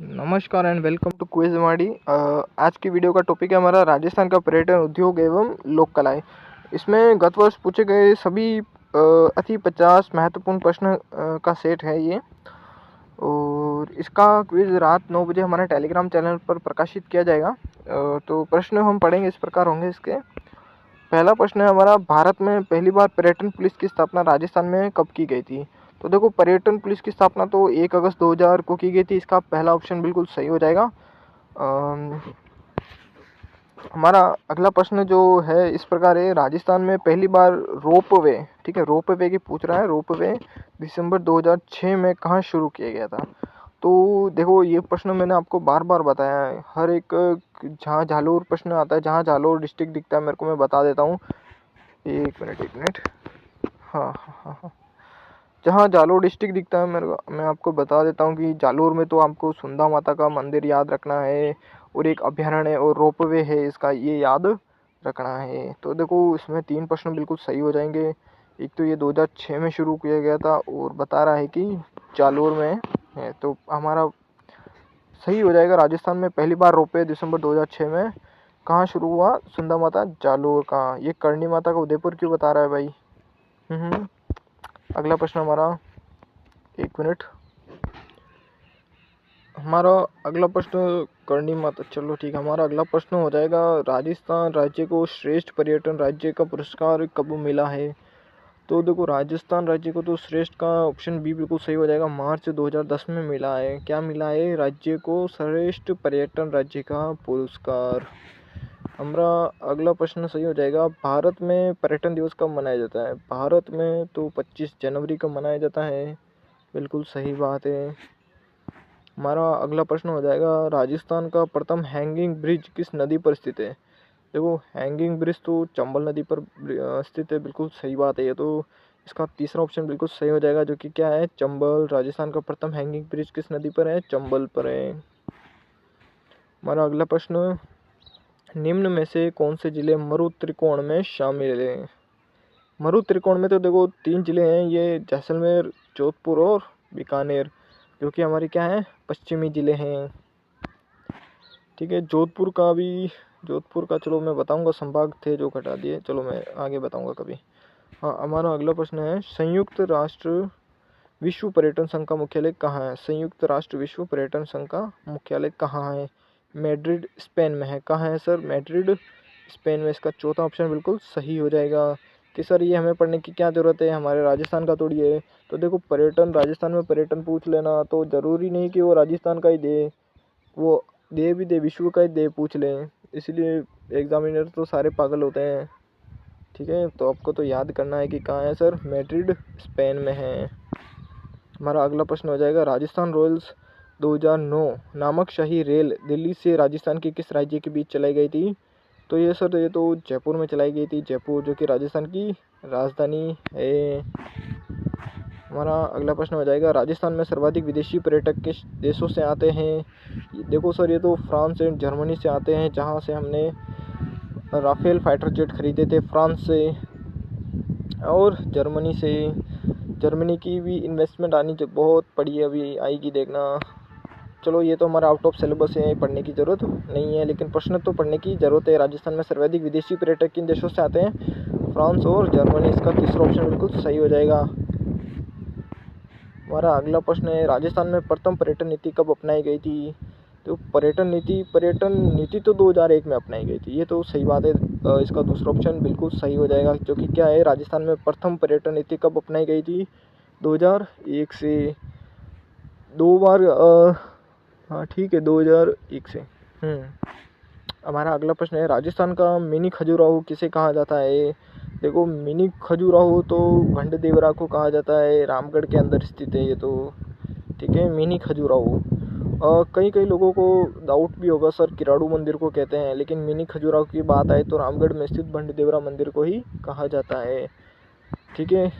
नमस्कार and welcome to quiz माड़ी। आज की वीडियो का टॉपिक है हमारा राजस्थान का पर्यटन उद्योग एवं लोक कलाएं। इसमें गत वर्ष पूछे गए सभी अति 50 महत्वपूर्ण प्रश्न का सेट है ये, और इसका क्विज रात 9 बजे हमारे टेलीग्राम चैनल पर प्रकाशित किया जाएगा। तो प्रश्न हम पढ़ेंगे, इस प्रकार होंगे इसके। पहला प्रश्न है हमारा, भारत में पहली बार पर्यटन पुलिस की स्थापना राजस्थान में कब की गई थी? तो देखो, पर्यटन पुलिस की स्थापना तो 1 अगस्त 2000 को की गई थी। इसका पहला ऑप्शन बिल्कुल सही हो जाएगा। हमारा अगला प्रश्न जो है इस प्रकार है, राजस्थान में पहली बार रोपवे, ठीक है, रोपवे की पूछ रहा है, रोपवे दिसंबर 2006 में कहाँ शुरू किया गया था? तो देखो, ये प्रश्न मैंने आपको बार बार बताया है। हर एक जहाँ जालोर प्रश्न आता है, जहाँ जालोर डिस्ट्रिक्ट दिखता है मेरे को, मैं बता देता हूँ। एक मिनट। हाँ, जहाँ जालोर डिस्ट्रिक्ट दिखता है मैं आपको बता देता हूँ कि जालोर में तो आपको सुंदा माता का मंदिर याद रखना है, और एक अभ्यारण्य और रोपवे है इसका, ये याद रखना है। तो देखो, इसमें 3 प्रश्न बिल्कुल सही हो जाएंगे। एक तो ये 2006 में शुरू किया गया था, और बता रहा है कि जालोर में है, तो हमारा सही हो जाएगा। राजस्थान में पहली बार रोपवे दिसंबर 2006 में कहाँ शुरू हुआ? सुंदा माता जालोर का। ये करणी माता का उदयपुर क्यों बता रहा है भाई? अगला प्रश्न हमारा, एक मिनट, हमारा अगला प्रश्न करणी माता, चलो ठीक है। हमारा अगला प्रश्न हो जाएगा, राजस्थान राज्य को श्रेष्ठ पर्यटन राज्य का पुरस्कार कब मिला है? तो देखो, राजस्थान राज्य को तो श्रेष्ठ का ऑप्शन बी बिल्कुल सही हो जाएगा। मार्च 2010 में मिला है। क्या मिला है? राज्य को श्रेष्ठ पर्यटन राज्य का पुरस्कार। हमारा अगला प्रश्न सही हो जाएगा, भारत में पर्यटन दिवस कब मनाया जाता है? भारत में तो 25 जनवरी को मनाया जाता है, बिल्कुल सही बात है। हमारा अगला प्रश्न हो जाएगा, राजस्थान का प्रथम हैंगिंग ब्रिज किस नदी पर स्थित है? देखो, हैंगिंग ब्रिज तो चंबल नदी पर स्थित है, बिल्कुल सही बात है। ये तो इसका तीसरा ऑप्शन बिल्कुल सही हो जाएगा, जो कि क्या है? चंबल। राजस्थान का प्रथम हैंगिंग ब्रिज किस नदी पर है? चंबल पर है। हमारा अगला प्रश्न, निम्न में से कौन से जिले मरु त्रिकोण में शामिल है? मरु त्रिकोण में तो देखो 3 जिले हैं, ये जैसलमेर, जोधपुर और बीकानेर, जो कि हमारे क्या है? पश्चिमी जिले हैं। ठीक है, जोधपुर का चलो मैं बताऊंगा, संभाग थे जो घटा दिए, चलो मैं आगे बताऊंगा कभी। हाँ, हमारा अगला प्रश्न है, संयुक्त राष्ट्र विश्व पर्यटन संघ का मुख्यालय कहाँ है? संयुक्त राष्ट्र विश्व पर्यटन संघ का मुख्यालय कहाँ है? मैड्रिड, स्पेन में है। कहाँ है सर? मैड्रिड, स्पेन में। इसका चौथा ऑप्शन बिल्कुल सही हो जाएगा। कि सर ये हमें पढ़ने की क्या ज़रूरत है, हमारे राजस्थान का थोड़ी है। तो देखो, पर्यटन, राजस्थान में पर्यटन पूछ लेना तो ज़रूरी नहीं कि वो राजस्थान का ही दे, वो दे भी दे, विश्व का ही दे, पूछ लें। इसलिए एग्जामिनर तो सारे पागल होते हैं। ठीक है, तो आपको तो याद करना है कि कहाँ है सर? मैड्रिड, स्पेन में है। हमारा अगला प्रश्न हो जाएगा, राजस्थान रॉयल्स 2009 नामक शाही रेल दिल्ली से राजस्थान के किस राज्य के बीच चलाई गई थी? तो ये सर, ये तो जयपुर में चलाई गई थी, जयपुर, जो कि राजस्थान की राजधानी है। हमारा अगला प्रश्न हो जाएगा, राजस्थान में सर्वाधिक विदेशी पर्यटक किस देशों से आते हैं? देखो सर, ये तो फ्रांस एंड जर्मनी से आते हैं, जहाँ से हमने राफेल फाइटर जेट खरीदे थे, फ्रांस से और जर्मनी से। जर्मनी की भी इन्वेस्टमेंट आनी बहुत पड़ी है, अभी आएगी, देखना। चलो, ये तो हमारा आउट ऑफ सिलेबस है, पढ़ने की ज़रूरत नहीं है, लेकिन प्रश्न तो पढ़ने की ज़रूरत है। राजस्थान में सर्वाधिक विदेशी पर्यटक किन देशों से आते हैं? फ्रांस और जर्मनी। इसका तीसरा ऑप्शन बिल्कुल सही हो जाएगा। हमारा अगला प्रश्न है, राजस्थान में प्रथम पर्यटन नीति कब अपनाई गई थी? तो पर्यटन नीति तो 2001 में अपनाई गई थी, ये तो सही बात है। इसका दूसरा ऑप्शन बिल्कुल सही हो जाएगा, जो कि क्या है? राजस्थान में प्रथम पर्यटन नीति कब अपनाई गई थी? 2001 से। 2 बार, हाँ ठीक है, 2001 से। हमारा अगला प्रश्न है, राजस्थान का मिनी खजुराहो किसे कहा जाता है? देखो, मिनी खजुराहो तो भंड-देवरा को कहा जाता है, रामगढ़ के अंदर स्थित है ये तो। ठीक है, मिनी खजुराहो। कई लोगों को डाउट भी होगा सर, किराड़ू मंदिर को कहते हैं, लेकिन मिनी खजुराहो की बात आए तो रामगढ़ में स्थित भंड-देवरा मंदिर को ही कहा जाता है। ठीक है,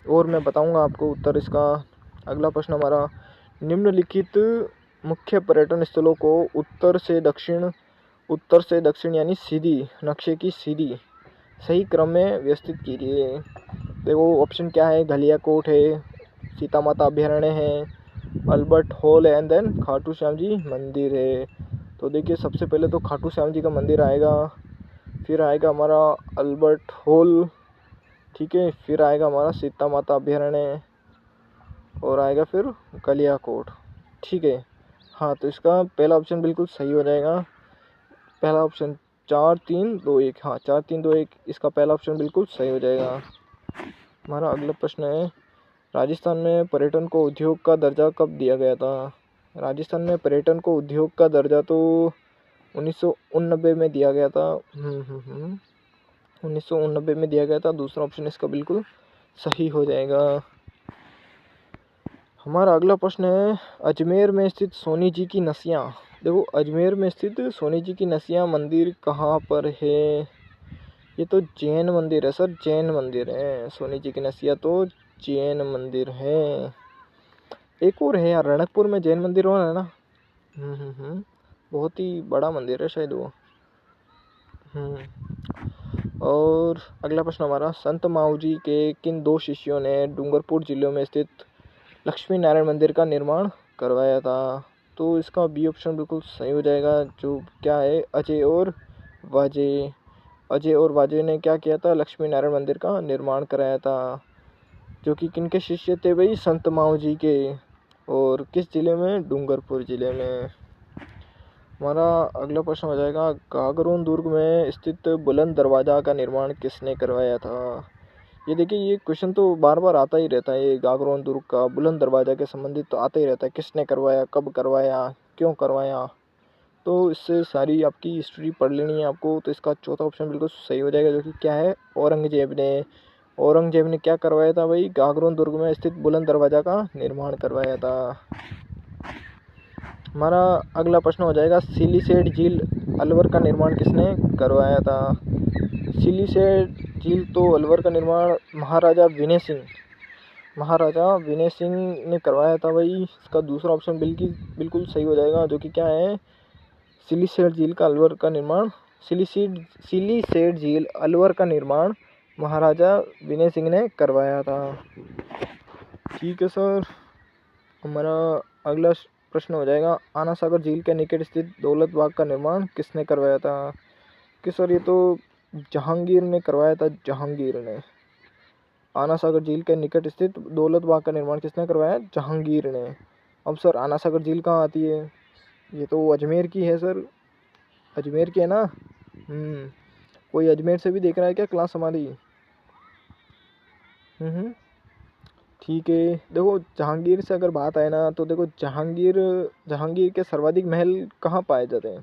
और मैं बताऊंगा आपको उत्तर इसका। अगला प्रश्न हमारा, निम्नलिखित मुख्य पर्यटन स्थलों को उत्तर से दक्षिण यानी सीधी, नक्शे की सीधी सही क्रम में व्यवस्थित कीजिए। देखो, ऑप्शन क्या है? गलियाकोट है, सीता माता अभ्यारण्य है, Albert Hall and then Khatu Shyam ji मंदिर है। तो देखिए सबसे पहले तो खाटू श्याम जी का मंदिर आएगा, फिर आएगा हमारा अल्बर्ट हॉल, ठीक है, फिर आएगा हमारा सीता माता अभयारण्य और आएगा फिर कलियाकोट, ठीक है। हाँ तो इसका पहला ऑप्शन बिल्कुल सही हो जाएगा, पहला ऑप्शन 4-3-2-1, हाँ 4-3-2-1 इसका पहला ऑप्शन बिल्कुल सही हो जाएगा। हमारा अगला प्रश्न है, राजस्थान में पर्यटन को उद्योग का दर्जा कब दिया गया था? राजस्थान में पर्यटन को उद्योग का दर्जा तो 1989 में दिया गया था। 1989 में दिया गया था, दूसरा ऑप्शन इसका बिल्कुल सही हो जाएगा। हमारा अगला प्रश्न है, अजमेर में स्थित सोनी जी की नसिया, देखो अजमेर में स्थित सोनी जी की नसिया मंदिर कहाँ पर है? ये तो जैन मंदिर है सर, जैन मंदिर है। सोनी जी की नसिया तो जैन मंदिर है। एक और है यार, रणकपुर में जैन मंदिर हो है ना। बहुत ही बड़ा मंदिर है शायद वो। और अगला प्रश्न हमारा, संत माऊजी के किन दो शिष्यों ने डूंगरपुर जिले में स्थित लक्ष्मी नारायण मंदिर का निर्माण करवाया था? तो इसका बी ऑप्शन बिल्कुल सही हो जाएगा, जो क्या है अजय और वाजय। अजय और वाजय ने क्या किया था? लक्ष्मी नारायण मंदिर का निर्माण कराया था, जो कि किनके शिष्य थे भाई? संत माऊजी के। और किस जिले में? डूंगरपुर जिले में। हमारा अगला प्रश्न हो जाएगा, गागरोन दुर्ग में स्थित बुलंद दरवाज़ा का निर्माण किसने करवाया था? ये देखिए ये क्वेश्चन तो बार बार आता ही रहता है, ये गागरोन दुर्ग का बुलंद दरवाज़ा के संबंधित तो आता ही रहता है, किसने करवाया, कब करवाया, क्यों करवाया। तो इससे सारी आपकी हिस्ट्री पढ़ लेनी है आपको। तो इसका चौथा ऑप्शन बिल्कुल सही हो जाएगा, जो कि क्या है? औरंगजेब ने। औरंगजेब ने क्या करवाया था भाई? गागरोन दुर्ग में स्थित बुलंद दरवाज़ा का निर्माण करवाया था। हमारा अगला प्रश्न हो जाएगा, सिलीसेड झील अलवर का निर्माण किसने करवाया था? सिलीसेड झील तो अलवर का निर्माण महाराजा विनय सिंह ने करवाया था भाई। इसका दूसरा ऑप्शन बिल्कुल सही हो जाएगा, जो कि क्या है? सिलीसेड झील का अलवर का निर्माण सिलीसेड झील अलवर का निर्माण महाराजा विनय सिंह ने करवाया था। ठीक है सर। हमारा अगला प्रश्न हो जाएगा, आना सागर झील के निकट स्थित दौलत बाग का निर्माण किसने करवाया था? कि सर ये तो जहांगीर ने करवाया था, जहांगीर ने। आना सागर झील के निकट स्थित दौलत बाग का निर्माण किसने करवाया? जहांगीर ने। अब सर आना सागर झील कहाँ आती है? ये तो अजमेर की है सर, अजमेर की है ना। कोई अजमेर से भी देख रहा है क्या क्लास हमारी? ठीक है। देखो जहांगीर से अगर बात आए ना, तो देखो जहांगीर के सर्वाधिक महल कहाँ पाए जाते हैं?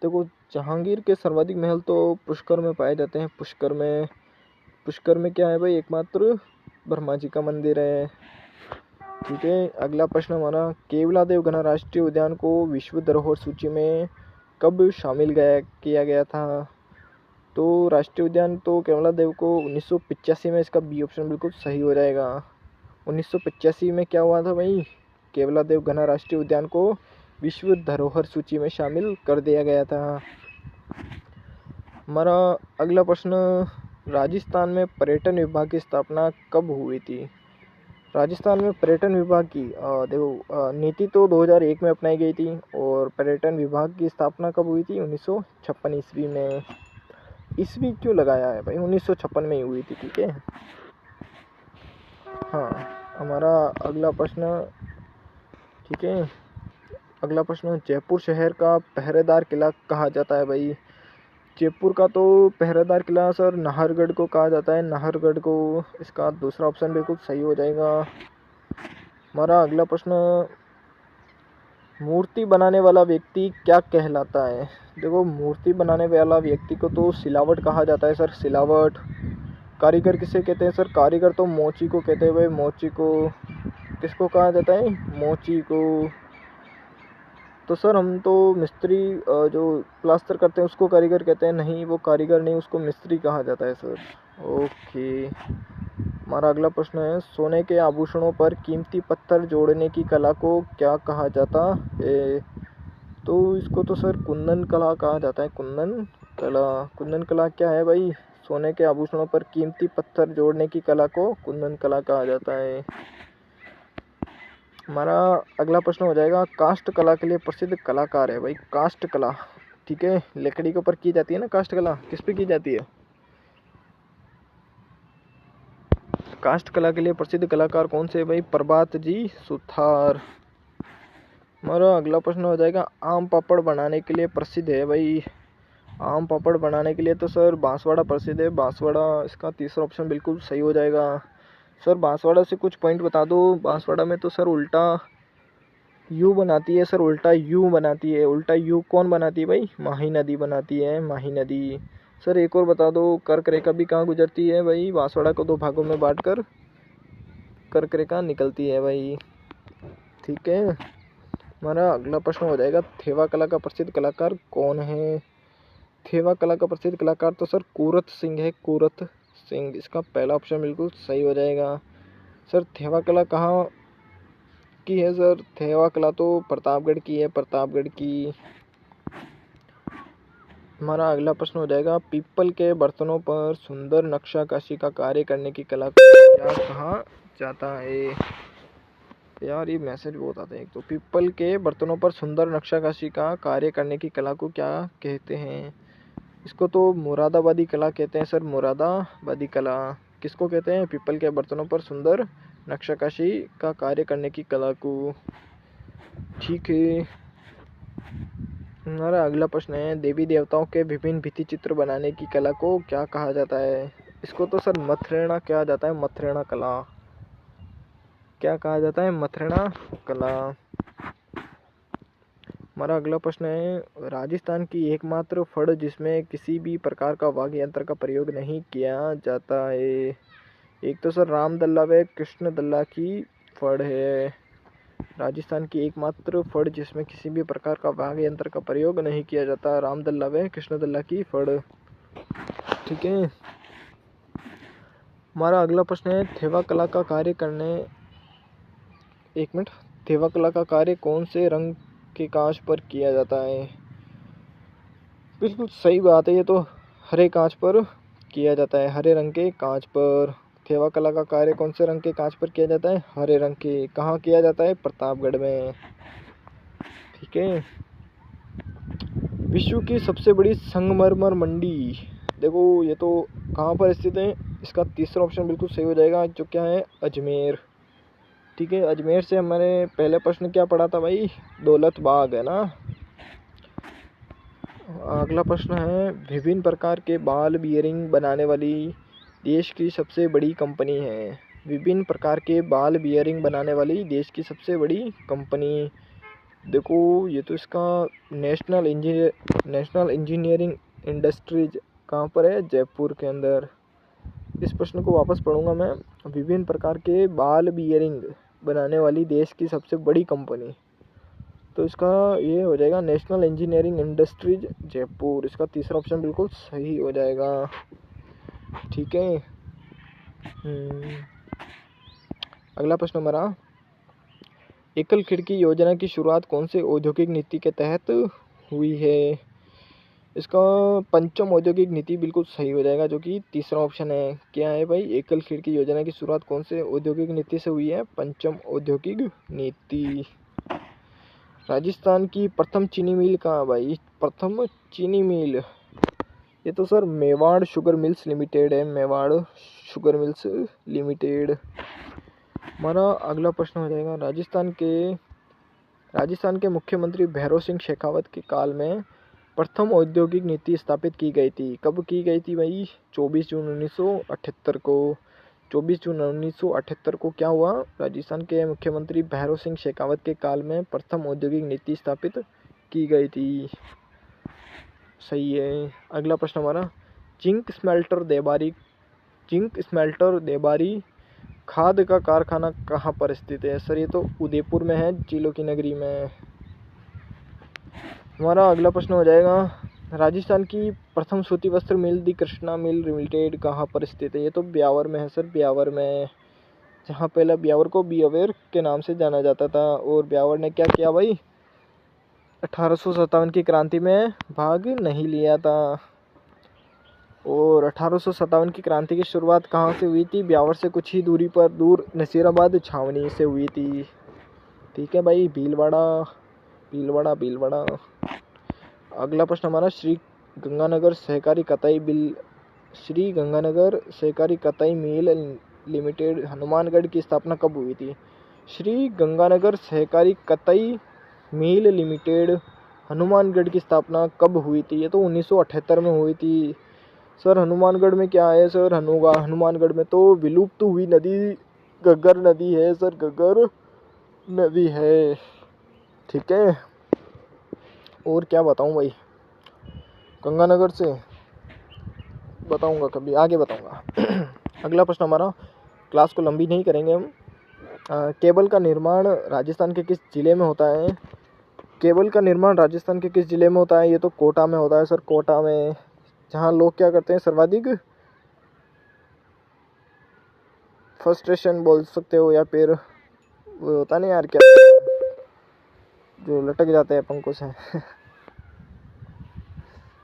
देखो जहांगीर के सर्वाधिक महल तो पुष्कर में पाए जाते हैं। पुष्कर में क्या है भाई? एकमात्र ब्रह्मा जी का मंदिर है। ठीक है। अगला प्रश्न हमारा, केवलादेव घना राष्ट्रीय उद्यान को विश्व धरोहर सूची में कब शामिल किया गया था? तो राष्ट्रीय उद्यान तो केवलादेव को 1985 में, इसका बी ऑप्शन बिल्कुल सही हो जाएगा। 1985 में क्या हुआ था भाई? केवलादेव घना राष्ट्रीय उद्यान को विश्व धरोहर सूची में शामिल कर दिया गया था। हमारा अगला प्रश्न, राजस्थान में पर्यटन विभाग की स्थापना कब हुई थी? राजस्थान में पर्यटन विभाग की देखो नीति तो 2001 में अपनाई गई थी, और पर्यटन विभाग की स्थापना कब हुई थी? 1956 ईस्वी में। ईस्वी क्यों लगाया है भाई? 1956 में ही हुई थी, ठीक है। हाँ हमारा अगला प्रश्न, ठीक है, अगला प्रश्न, जयपुर शहर का पहरेदार किला कहा जाता है भाई? जयपुर का तो पहरेदार किला सर नाहरगढ़ को कहा जाता है, नाहरगढ़ को। इसका दूसरा ऑप्शन बिल्कुल सही हो जाएगा। हमारा अगला प्रश्न, मूर्ति बनाने वाला व्यक्ति क्या कहलाता है? देखो मूर्ति बनाने वाला व्यक्ति को तो सिलावट कहा जाता है सर, सिलावट। कारीगर किसे कहते हैं सर? कारीगर तो मोची को कहते हैं भाई, मोची को। किसको कहा जाता है? मोची को। तो सर हम तो मिस्त्री जो प्लास्टर करते हैं उसको कारीगर कहते हैं, नहीं वो कारीगर नहीं, उसको मिस्त्री कहा जाता है सर। ओके। हमारा अगला प्रश्न है, सोने के आभूषणों पर कीमती पत्थर जोड़ने की कला को क्या कहा जाता है? तो इसको तो सर कुंदन कला कहा जाता है, कुंदन कला। कुंदन कला क्या है भाई? सोने के आभूषणों पर कीमती पत्थर जोड़ने की कला को कुंदन कला कहा जाता है। हमारा अगला प्रश्न हो जाएगा, काष्ठ कला के लिए प्रसिद्ध कलाकार है भाई, काष्ठ कला। ठीक है, लकड़ी के ऊपर की जाती है ना काष्ठ कला, किस पे की जाती है? काष्ठ कला के लिए प्रसिद्ध कलाकार कौन से है भाई? प्रभात जी सुथार। हमारा अगला प्रश्न हो जाएगा, आम पापड़ बनाने के लिए प्रसिद्ध है भाई। आम पापड़ बनाने के लिए तो सर बांसवाड़ा प्रसिद्ध है, बांसवाड़ा। इसका तीसरा ऑप्शन बिल्कुल सही हो जाएगा। सर बांसवाड़ा से कुछ पॉइंट बता दो। बांसवाड़ा में तो सर उल्टा यू बनाती है, सर उल्टा यू बनाती है। उल्टा यू कौन बनाती है भाई? माही नदी बनाती है, माही नदी। सर एक और बता दो, कर्क रेखा भी कहाँ गुजरती है भाई? बांसवाड़ा को दो भागों में बांटकर कर्क रेखा निकलती है भाई। ठीक है, हमारा अगला प्रश्न हो जाएगा, थेवा कला का प्रसिद्ध कलाकार कौन है? थेवा कला का प्रसिद्ध कलाकार तो सर कूरत सिंह है, कूरत सिंह। इसका पहला ऑप्शन बिल्कुल सही हो जाएगा। सर थेवा कला कहाँ की है? सर थेवा कला तो प्रतापगढ़ की है, प्रतापगढ़ की। हमारा अगला प्रश्न हो जाएगा, पीपल के बर्तनों पर सुंदर नक्काशी का कार्य करने की कला को क्या कहा जाता है? यार ये मैसेज बहुत आते हैं। एक तो पीपल के बर्तनों पर सुंदर नक्काशी का कार्य करने की कला को क्या कहते हैं? इसको तो मुरादाबादी कला कहते हैं सर, मुरादाबादी कला। किसको कहते हैं? पीपल के बर्तनों पर सुंदर नक्काशी का कार्य करने की कला को। ठीक है, हमारा अगला प्रश्न है, देवी देवताओं के विभिन्न भित्ति चित्र बनाने की कला को क्या कहा जाता है? इसको तो सर मथरेणा कहा जाता है, मथरेणा कला। क्या कहा जाता है? मथरेणा कला। हमारा अगला प्रश्न है, राजस्थान की एकमात्र फड़ जिसमें किसी भी प्रकार का वाद्य यंत्र का प्रयोग नहीं किया जाता है। एक तो सर रामदल्ला व कृष्ण दल्ला की फड़ है। राजस्थान की एकमात्र फड़ जिसमें किसी भी प्रकार का वाद्य यंत्र का प्रयोग नहीं किया जाता, रामदल्ला व कृष्ण दल्ला की फड़। ठीक है, हमारा अगला प्रश्न है, थेवा कला का कार्य करने, एक मिनट, थेवा कला का कार्य कौन से रंग के कांच पर किया जाता है? बिल्कुल सही बात है, ये तो हरे कांच पर किया जाता है, हरे रंग के कांच पर। थेवा कला का कार्य कौन से रंग के कांच पर किया जाता है? हरे रंग के। कहाँ किया जाता है? प्रतापगढ़ में। ठीक है, विश्व की सबसे बड़ी संगमरमर मंडी, देखो ये तो कहाँ पर स्थित है? इसका तीसरा ऑप्शन बिल्कुल सही हो जाएगा, जो क्या है? अजमेर। ठीक है, अजमेर से हमारे पहले प्रश्न क्या पढ़ा था भाई? दौलत बाग है ना। अगला प्रश्न है, विभिन्न प्रकार के बॉल बियरिंग बनाने वाली देश की सबसे बड़ी कंपनी है। विभिन्न प्रकार के बॉल बियरिंग बनाने वाली देश की सबसे बड़ी कंपनी, देखो ये तो इसका नेशनल इंजीनियरिंग इंडस्ट्रीज कहाँ पर है? जयपुर के अंदर। इस प्रश्न को वापस पढ़ूंगा मैं, विभिन्न प्रकार के बॉल बियरिंग बनाने वाली देश की सबसे बड़ी कंपनी, तो इसका ये हो जाएगा नेशनल इंजीनियरिंग इंडस्ट्रीज जयपुर। इसका तीसरा ऑप्शन बिल्कुल सही हो जाएगा। ठीक है, अगला प्रश्न हमारा, एकल खिड़की योजना की शुरुआत कौन से औद्योगिक नीति के तहत हुई है? इसका पंचम औद्योगिक नीति बिल्कुल सही हो जाएगा, जो कि तीसरा ऑप्शन है। क्या है भाई? एकल खिड़की योजना की शुरुआत कौन से औद्योगिक नीति से हुई है? पंचम औद्योगिक नीति। राजस्थान की प्रथम चीनी मिल कहाँ भाई? प्रथम चीनी मिल, ये तो sir Mewar sugar mills limited है, मेवाड़ शुगर मिल्स लिमिटेड। हमारा अगला प्रश्न हो जाएगा, राजस्थान के मुख्यमंत्री भैरव सिंह शेखावत के काल में प्रथम औद्योगिक नीति स्थापित की गई थी। कब की गई थी भाई? 24 जून 1978 को। 24 जून 1978 को क्या हुआ? राजस्थान के मुख्यमंत्री भैरव सिंह शेखावत के काल में प्रथम औद्योगिक नीति स्थापित की गई थी। सही है। अगला प्रश्न हमारा, जिंक स्मेल्टर देबारी खाद का कारखाना कहाँ पर स्थित है? सर ये तो उदयपुर में है, जिलों की नगरी में। हमारा अगला प्रश्न हो जाएगा, राजस्थान की प्रथम सूती वस्त्र मिल दी कृष्णा मिल लिमिटेड कहाँ पर स्थित है? ये तो ब्यावर में है सर, ब्यावर में, जहाँ पहले ब्यावर को बियावेर के नाम से जाना जाता था। और ब्यावर ने क्या किया भाई? 1857 की क्रांति में भाग नहीं लिया था। और 1857 की क्रांति की शुरुआत कहाँ से हुई थी? ब्यावर से कुछ ही दूरी पर दूर नसीराबाद छावनी से हुई थी। ठीक है भाई, भीलवाड़ा भीलवाड़ा भीलवाड़ा। अगला प्रश्न हमारा, श्री गंगानगर सहकारी कताई मिल लिमिटेड हनुमानगढ़ की स्थापना कब हुई थी? श्री गंगानगर सहकारी कताई मिल लिमिटेड हनुमानगढ़ की स्थापना कब हुई थी? ये तो 1978 में हुई थी। सर हनुमानगढ़ में क्या है सर? हनुमानगढ़ में तो विलुप्त हुई नदी घग्गर नदी है सर, घग्गर नदी है। ठीक है, और क्या बताऊं भाई, गंगानगर से बताऊंगा, कभी आगे बताऊंगा। अगला प्रश्न हमारा, क्लास को लंबी नहीं करेंगे हम। केबल का निर्माण राजस्थान के किस जिले में होता है? केबल का निर्माण राजस्थान के किस जिले में होता है? ये तो कोटा में होता है सर, कोटा में, जहाँ लोग क्या करते हैं, सर्वाधिक फ्रस्ट्रेशन बोल सकते हो, या फिर वो होता नहीं यार, क्या जो लटक जाते हैं पंखों से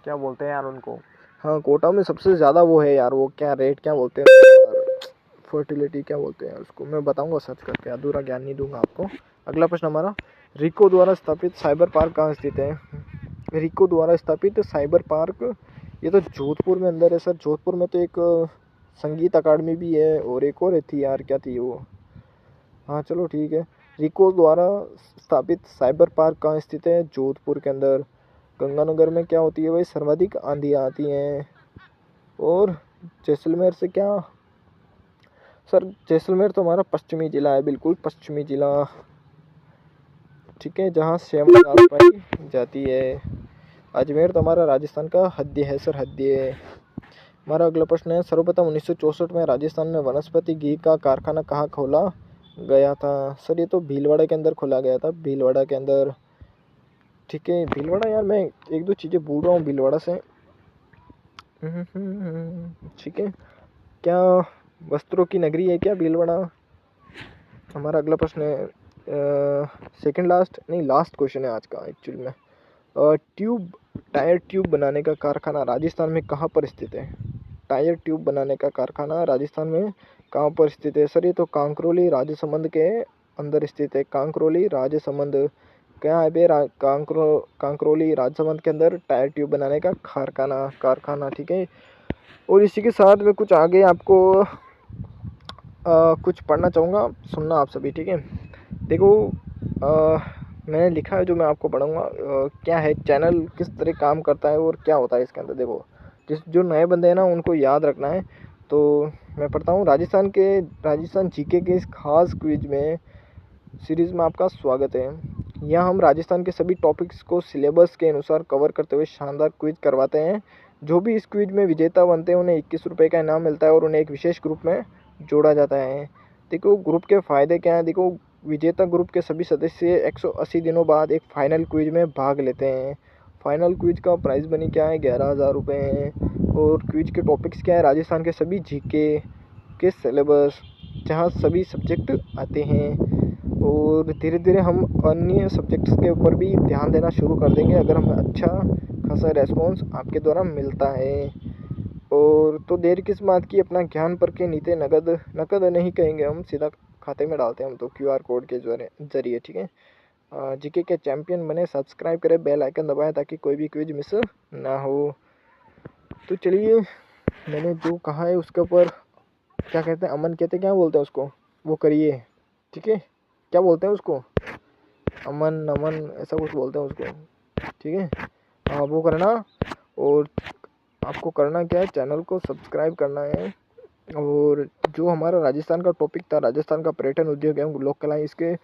क्या बोलते हैं यार उनको? हाँ, कोटा में सबसे ज़्यादा वो है यार, वो क्या रेट क्या बोलते हैं यार, फर्टिलिटी क्या बोलते हैं उसको, मैं बताऊंगा सर्च करके, अधूरा ज्ञान नहीं दूंगा आपको। अगला प्रश्न हमारा, रिको द्वारा स्थापित साइबर पार्क कहाँ स्थित है? रिको द्वारा स्थापित साइबर पार्क, ये तो जोधपुर में अंदर है सर। जोधपुर में तो एक संगीत अकादमी भी है, और एक और थी यार, क्या थी वो, हाँ चलो ठीक है। रिको द्वारा स्थापित साइबर पार्क कहाँ स्थित है? जोधपुर के अंदर। गंगानगर में क्या होती है भाई, सर्वाधिक आंधियाँ आती हैं। और जैसलमेर से क्या सर? जैसलमेर तो हमारा पश्चिमी जिला है, बिल्कुल पश्चिमी जिला, ठीक है, जहाँ श्यामला पाई जाती है। अजमेर तो हमारा राजस्थान का हद्य है सर, हद्य। हमारा अगला प्रश्न है, सर्वप्रथम 1964 में राजस्थान में वनस्पति घी का कारखाना कहाँ खोला गया था? सर ये तो भीलवाड़ा के अंदर खोला गया था, भीलवाड़ा के अंदर। ठीक है, भीलवाड़ा यार, मैं एक दो चीज़ें भूल रहा हूँ भीलवाड़ा से। ठीक है, क्या वस्त्रों की नगरी है क्या भीलवाड़ा? हमारा अगला प्रश्न है, सेकंड लास्ट नहीं, लास्ट क्वेश्चन है आज का एक्चुअली में। टायर ट्यूब बनाने का कारखाना राजस्थान में कहाँ पर स्थित है? टायर ट्यूब बनाने का कारखाना राजस्थान में कहाँ पर स्थित है? सर ये तो कांकरोली राजसमंद के अंदर स्थित है, कांकरोली राजसमंद। क्या है बे, कांकरोली राजसमंद के अंदर टायर ट्यूब बनाने का कारखाना, ठीक है। और इसी के साथ में कुछ आगे आपको कुछ पढ़ना चाहूँगा, सुनना आप सभी, ठीक है। देखो, मैंने लिखा है जो मैं आपको पढ़ूंगा, क्या है चैनल, किस तरह काम करता है और क्या होता है इसके अंदर। देखो, जो नए बंदे हैं ना, उनको याद रखना है। तो मैं पढ़ता हूँ, राजस्थान जीके के इस खास क्विज में सीरीज़ में आपका स्वागत है। यहाँ हम राजस्थान के सभी टॉपिक्स को सिलेबस के अनुसार कवर करते हुए शानदार क्विज करवाते हैं। जो भी इस क्विज में विजेता बनते हैं उन्हें 21 रुपये का इनाम मिलता है, और उन्हें एक विशेष ग्रुप में जोड़ा जाता है। देखो ग्रुप के फ़ायदे क्या हैं। देखो, विजेता ग्रुप के सभी सदस्य 180 दिनों बाद एक फाइनल क्विज में भाग लेते हैं। फाइनल क्विज का प्राइस मनी क्या है, 11,000 रुपये है। और क्विज के टॉपिक्स क्या है, राजस्थान के सभी जीके के सिलेबस, जहाँ सभी सब्जेक्ट आते हैं। और धीरे धीरे हम अन्य सब्जेक्ट्स के ऊपर भी ध्यान देना शुरू कर देंगे, अगर हमें अच्छा खासा रेस्पॉन्स आपके द्वारा मिलता है। और तो देर किस बात की, अपना ज्ञान पर के नीते नकद नहीं कहेंगे हम, सीधा खाते में डालते हैं हम तो, QR कोड के जरिए, ठीक है। जीके के चैंपियन बने, सब्सक्राइब करें, बेल आइकन दबाएं ताकि कोई भी क्विज मिस ना हो। तो चलिए, मैंने जो कहा है उसके ऊपर, क्या कहते हैं, अमन कहते हैं, क्या बोलते हैं उसको, वो करिए, ठीक है। क्या बोलते हैं उसको, अमन ऐसा कुछ बोलते हैं उसको, ठीक है। हाँ, वो करना। और आपको करना क्या है, चैनल को सब्सक्राइब करना है। और जो हमारा राजस्थान का टॉपिक था, राजस्थान का पर्यटन उद्योग एवं लोक कलाएँ, इसके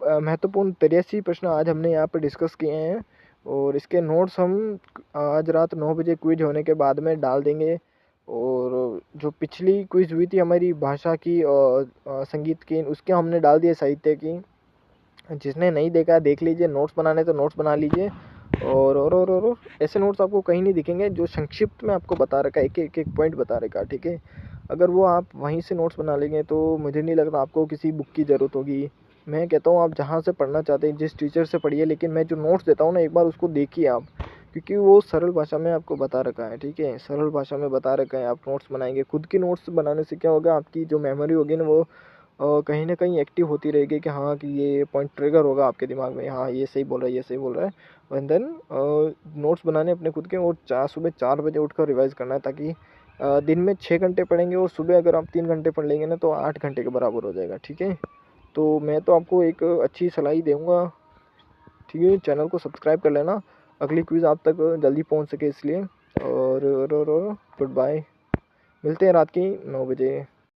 महत्वपूर्ण 83 प्रश्न आज हमने यहाँ पर डिस्कस किए हैं। और इसके नोट्स हम आज रात 9 बजे क्विज होने के बाद में डाल देंगे। और जो पिछली क्विज हुई थी हमारी भाषा की और संगीत की, उसके हमने डाल दिए साहित्य की। जिसने नहीं देखा देख लीजिए, नोट्स बनाने तो नोट्स बना लीजिए। और ऐसे नोट्स आपको कहीं नहीं दिखेंगे जो संक्षिप्त में आपको बता रखा है, एक पॉइंट बता रखा है, ठीक है। अगर वो आप वहीं से नोट्स बना लेंगे तो मुझे नहीं लगता आपको किसी बुक की ज़रूरत होगी। मैं कहता हूँ आप जहाँ से पढ़ना चाहते हैं, जिस टीचर से पढ़िए, लेकिन मैं जो नोट्स देता हूँ ना, एक बार उसको देखिए आप, क्योंकि वो सरल भाषा में आपको बता रखा है, ठीक है। सरल भाषा में बता रखा है, आप नोट्स बनाएंगे। खुद के नोट्स बनाने से क्या होगा, आपकी जो मेमोरी होगी ना, वो कहीं ना कहीं एक्टिव होती रहेगी कि हाँ कि ये पॉइंट ट्रिगर होगा आपके दिमाग में, हाँ ये सही बोल रहा है, ये सही बोल रहा है। एंड देन नोट्स बनाने अपने खुद के, और सुबह 4 बजे उठकर रिवाइज करना है, ताकि दिन में 6 घंटे पढ़ेंगे और सुबह अगर आप 3 घंटे पढ़ लेंगे ना तो 8 घंटे के बराबर हो जाएगा। ठीक है, तो मैं तो आपको एक अच्छी सलाह ही दूँगा। ठीक है, चैनल को सब्सक्राइब कर लेना, अगली क्विज़ आप तक जल्दी पहुंच सके इसलिए। और गुड बाय, मिलते हैं रात की 9 बजे।